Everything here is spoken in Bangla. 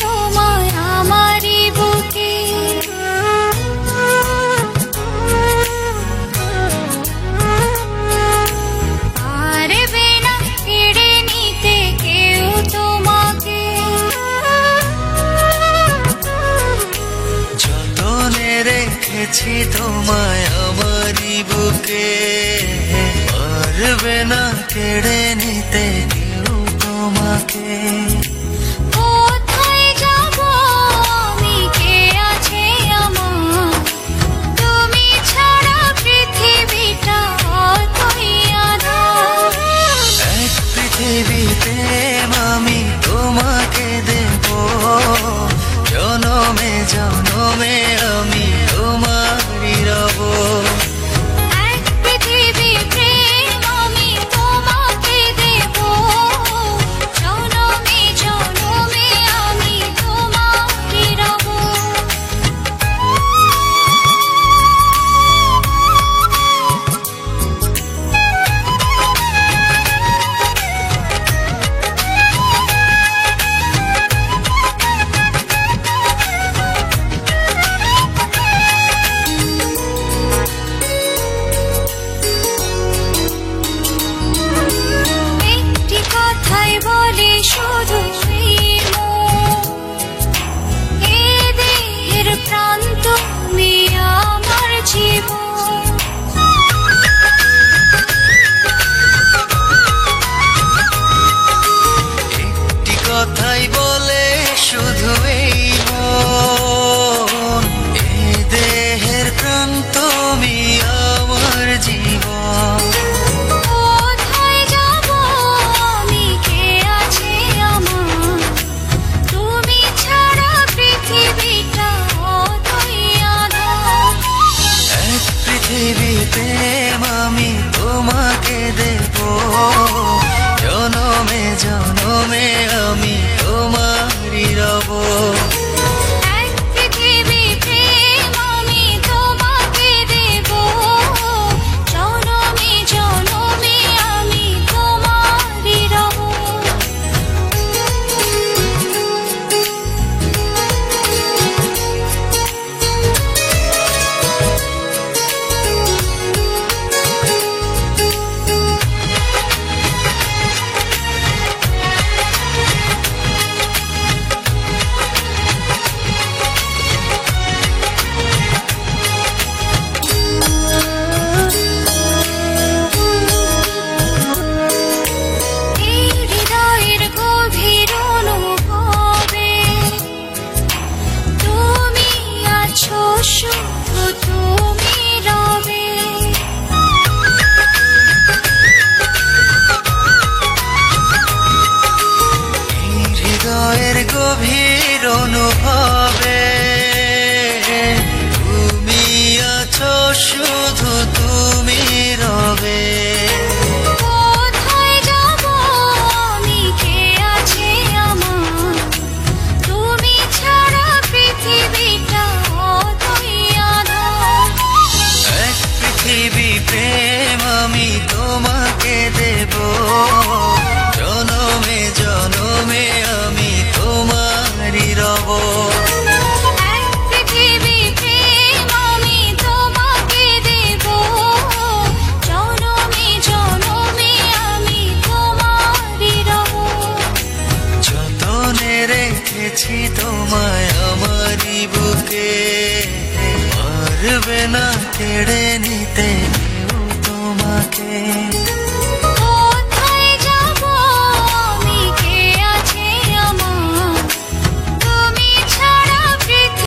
তোমায় আমারই বুকে পারবে না কেড়ে নিতে কেউ তোমাকে যতনে রেখেছি তোমায় আমারই বুকে পারবে না কেড়ে নিতে কেউ তোমাকে আমি তোমাকে দেব জনমে জনমে আমি তোমারই রব এক পৃথিবী প্রেম আমি তোমাকে দেব জনমে জনমে আমি তোমারই রব বলে শুধু এ দেহের প্রাণ তুমি আমার জীবন একটি কথাই বলে শুধু এই মন এ দেহের প্রাণ তুমি আমার জীবন প্রেম আমি তোমাকে দেব জনমে জনমে আমি তোমারই রব এক পৃথিবী প্রেম আমি তোমাকে দেব জনমে জনমে আমি তোমারই রব শুধু তুমি রবে এই হৃদয়ের গভীর অনুভবে তুমি আছো শুধু তুমি রবে কোথায় যাব আমি কে আছে আমার তুমি ছাড়া পৃথিবীটা প্রেম আমি তোমাকে দেব জনমে জনমে আমি তোমারই রব এক পৃথিবী প্রেম আমি তোমাকে দেব জনমে জনমে আমি তোমারই রব যতনে রেখেছি তোমায় আমারই বুকে পারবে না কেড়ে নিতে